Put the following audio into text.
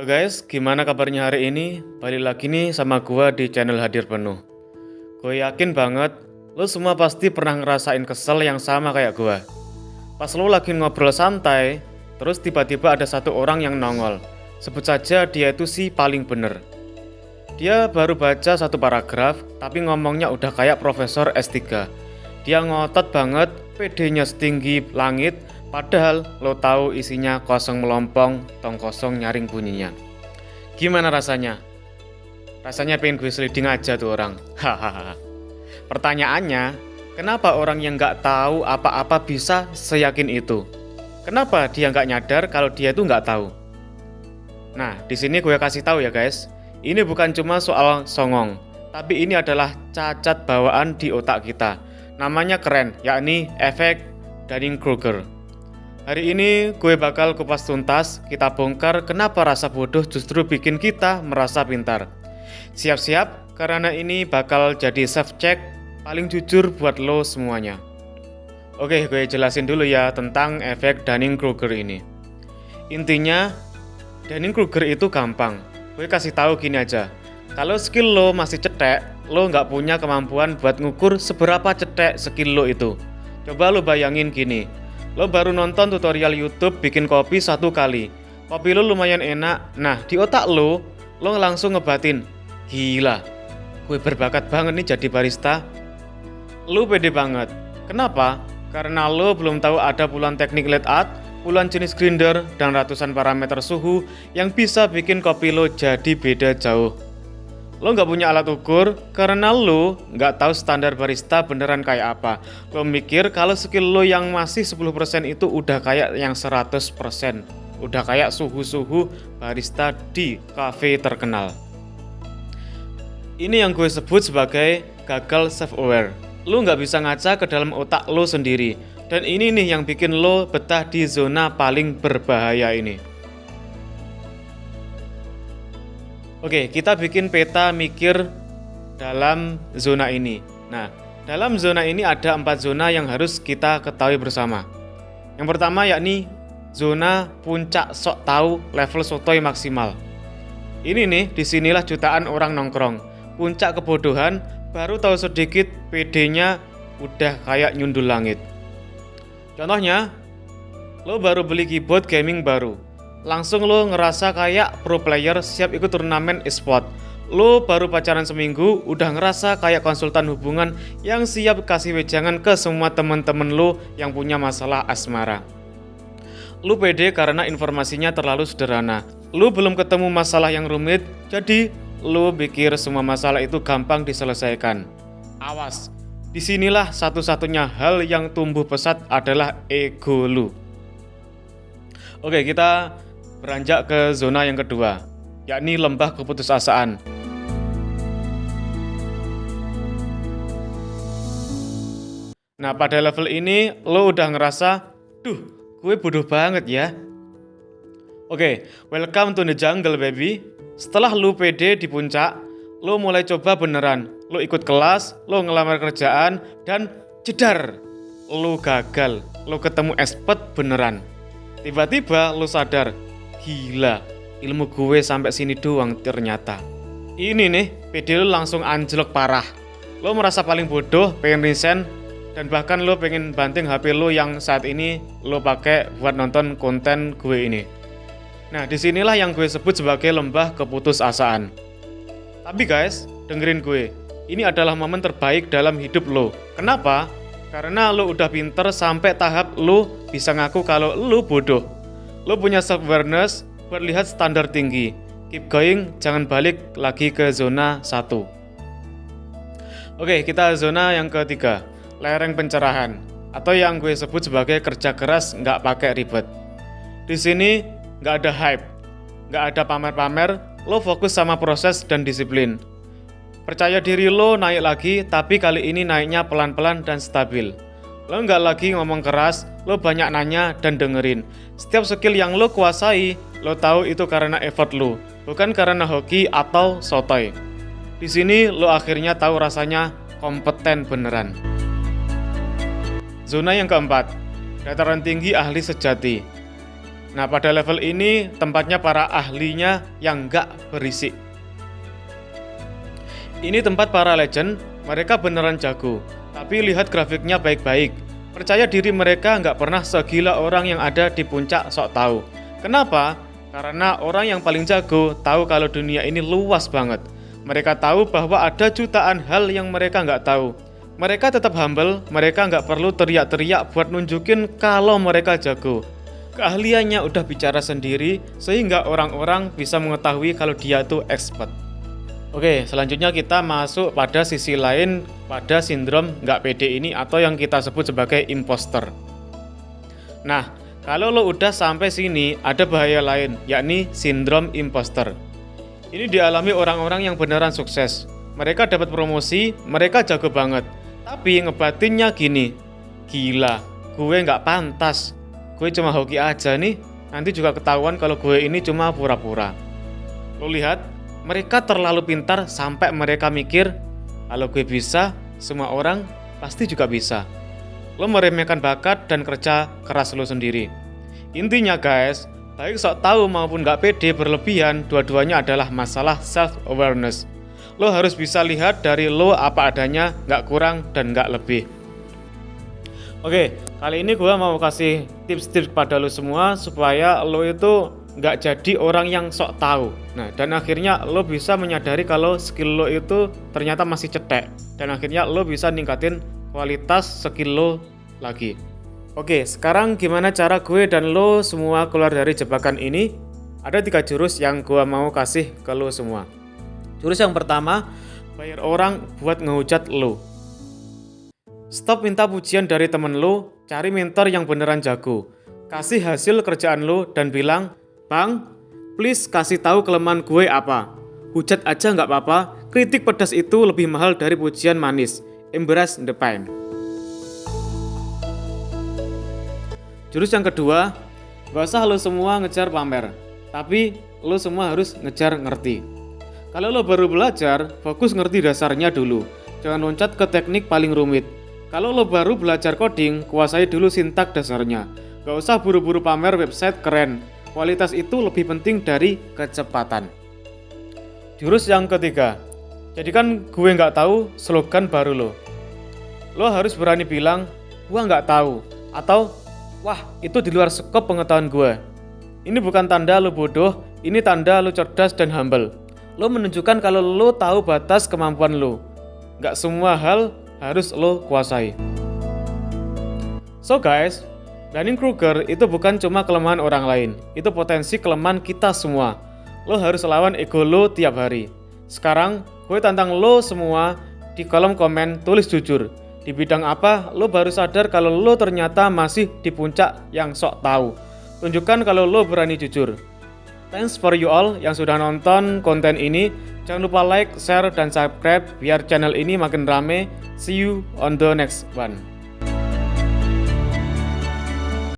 Halo guys, gimana kabarnya hari ini? Balik lagi nih sama gua di channel Hadir Penuh. Gue yakin banget, lo semua pasti pernah ngerasain kesel yang sama kayak gua. Pas lo lagi ngobrol santai, terus tiba-tiba ada satu orang yang nongol. Sebut saja dia itu si paling bener. Dia baru baca satu paragraf, tapi ngomongnya udah kayak profesor S3. Dia ngotot banget, PD-nya setinggi langit, padahal lo tahu isinya kosong melompong, tong kosong nyaring bunyinya. Gimana rasanya? Rasanya pengen gue sliding aja tuh orang. Hahaha. Pertanyaannya, kenapa orang yang nggak tahu apa-apa bisa seyakin itu? Kenapa dia nggak nyadar kalau dia itu nggak tahu? Nah, di sini gue kasih tahu ya guys. Ini bukan cuma soal songong, tapi ini adalah cacat bawaan di otak kita. Namanya keren, yakni efek Dunning-Kruger. Hari ini gue bakal kupas tuntas, kita bongkar kenapa rasa bodoh justru bikin kita merasa pintar. Siap-siap, karena ini bakal jadi self-check paling jujur buat lo semuanya. Oke, gue jelasin dulu ya tentang efek Dunning-Kruger ini. Intinya, Dunning-Kruger itu gampang. Gue kasih tahu gini aja, kalau skill lo masih cetek, lo nggak punya kemampuan buat ngukur seberapa cetek skill lo itu. Coba lo bayangin gini, lo baru nonton tutorial YouTube bikin kopi 1 kali. Kopi lo lumayan enak. Nah, di otak lo langsung ngebatin, gila, gue berbakat banget nih jadi barista. Lo pede banget. Kenapa? Karena lo belum tahu ada puluhan teknik late art, puluhan jenis grinder, dan ratusan parameter suhu yang bisa bikin kopi lo jadi beda jauh. Lo nggak punya alat ukur karena lo nggak tahu standar barista beneran kayak apa. Lo mikir kalau skill lo yang masih 10% itu udah kayak yang 100%. Udah kayak suhu-suhu barista di cafe terkenal. Ini yang gue sebut sebagai gagal self-aware. Lo nggak bisa ngaca ke dalam otak lo sendiri. Dan ini nih yang bikin lo betah di zona paling berbahaya ini. Oke, kita bikin peta mikir dalam zona ini. Nah, dalam zona ini ada 4 zona yang harus kita ketahui bersama. Yang pertama yakni zona puncak sok tahu level sotoy maksimal. Ini nih, disinilah jutaan orang nongkrong. Puncak kebodohan, baru tahu sedikit, PD-nya udah kayak nyundul langit. Contohnya, lo baru beli keyboard gaming baru. Langsung lo ngerasa kayak pro player siap ikut turnamen e-sport. Lo baru pacaran seminggu, udah ngerasa kayak konsultan hubungan yang siap kasih wejangan ke semua temen-temen lo yang punya masalah asmara. Lo pede karena informasinya terlalu sederhana. Lo belum ketemu masalah yang rumit, jadi lo pikir semua masalah itu gampang diselesaikan. Awas, disinilah satu-satunya hal yang tumbuh pesat adalah ego lo. Oke, kita beranjak ke zona yang kedua, yakni lembah keputusasaan. Nah, pada level ini lo udah ngerasa, duh, gue bodoh banget ya. Oke, welcome to the jungle baby. Setelah lo pede di puncak, lo mulai coba beneran. Lo ikut kelas, lo ngelamar kerjaan, dan jedar, lo gagal. Lo ketemu expert beneran. Tiba-tiba lo sadar, gila, ilmu gue sampai sini doang ternyata. Ini nih, PD lo langsung anjlok parah. Lo merasa paling bodoh, pengen resign, dan bahkan lo pengen banting HP lo yang saat ini lo pakai buat nonton konten gue ini. Nah, disinilah yang gue sebut sebagai lembah keputusasaan. Tapi guys, dengerin gue. Ini adalah momen terbaik dalam hidup lo. Kenapa? Karena lo udah pinter sampai tahap lo bisa ngaku kalau lo bodoh. Lo punya self-awareness buat lihat standar tinggi. Keep going, jangan balik lagi ke zona 1. Oke, kita zona yang ketiga, lereng pencerahan. Atau yang gue sebut sebagai kerja keras nggak pakai ribet. Di sini nggak ada hype, nggak ada pamer-pamer, lo fokus sama proses dan disiplin. Percaya diri lo naik lagi, tapi kali ini naiknya pelan-pelan dan stabil. Lo nggak lagi ngomong keras, lo banyak nanya dan dengerin. Setiap skill yang lo kuasai, lo tahu itu karena effort lo, bukan karena hoki atau sotoy. Di sini lo akhirnya tahu rasanya kompeten beneran. Zona yang keempat, dataran tinggi ahli sejati. Nah, pada level ini tempatnya para ahlinya yang nggak berisik. Ini tempat para legend, mereka beneran jago. Tapi lihat grafiknya baik-baik. Percaya diri mereka nggak pernah segila orang yang ada di puncak sok tahu. Kenapa? Karena orang yang paling jago tahu kalau dunia ini luas banget. Mereka tahu bahwa ada jutaan hal yang mereka nggak tahu. Mereka tetap humble, mereka nggak perlu teriak-teriak buat nunjukin kalau mereka jago. Keahliannya udah bicara sendiri, sehingga orang-orang bisa mengetahui kalau dia tuh expert. Oke, selanjutnya kita masuk pada sisi lain pada sindrom nggak pede ini atau yang kita sebut sebagai imposter. Nah, kalau lo udah sampai sini, ada bahaya lain, yakni sindrom imposter. Ini dialami orang-orang yang beneran sukses. Mereka dapat promosi, mereka jago banget. Tapi ngebatinnya gini, gila, gue nggak pantas. Gue cuma hoki aja nih, nanti juga ketahuan kalau gue ini cuma pura-pura. Lo lihat, mereka terlalu pintar sampai mereka mikir, kalau gue bisa, semua orang pasti juga bisa. Lo meremehkan bakat dan kerja keras lo sendiri. Intinya guys, baik sok tahu maupun gak pede berlebihan, dua-duanya adalah masalah self-awareness. Lo harus bisa lihat dari lo apa adanya, gak kurang dan gak lebih. Oke, kali ini gue mau kasih tips-tips kepada lo semua supaya lo itu gak jadi orang yang sok tahu. Nah, dan akhirnya lo bisa menyadari kalau skill lo itu ternyata masih cetek. Dan akhirnya lo bisa ningkatin kualitas skill lo lagi. Oke, sekarang gimana cara gue dan lo semua keluar dari jebakan ini? Ada 3 jurus yang gue mau kasih ke lo semua. Jurus yang pertama, bayar orang buat ngehujat lo. Stop minta pujian dari temen lo, cari mentor yang beneran jago. Kasih hasil kerjaan lo dan bilang, "Bang, please kasih tahu kelemahan gue apa." Hujat aja nggak apa-apa, kritik pedas itu lebih mahal dari pujian manis. Embrace the pain. Jurus yang kedua, gak usah lo semua ngejar pamer, tapi lo semua harus ngejar ngerti. Kalau lo baru belajar, fokus ngerti dasarnya dulu. Jangan loncat ke teknik paling rumit. Kalau lo baru belajar coding, kuasai dulu sintak dasarnya. Gak usah buru-buru pamer website keren. Kualitas itu lebih penting dari kecepatan. Jurus yang ketiga, jadikan gue nggak tahu slogan baru lo. Lo harus berani bilang, gue nggak tahu, atau wah itu di luar skop pengetahuan gue. Ini bukan tanda lo bodoh, ini tanda lo cerdas dan humble. Lo menunjukkan kalau lo tahu batas kemampuan lo. Nggak semua hal harus lo kuasai. So guys, Dunning-Kruger itu bukan cuma kelemahan orang lain, itu potensi kelemahan kita semua. Lo harus lawan ego lo tiap hari. Sekarang, gue tantang lo semua di kolom komen tulis jujur. Di bidang apa lo baru sadar kalau lo ternyata masih di puncak yang sok tahu. Tunjukkan kalau lo berani jujur. Thanks for you all yang sudah nonton konten ini. Jangan lupa like, share, dan subscribe biar channel ini makin rame. See you on the next one.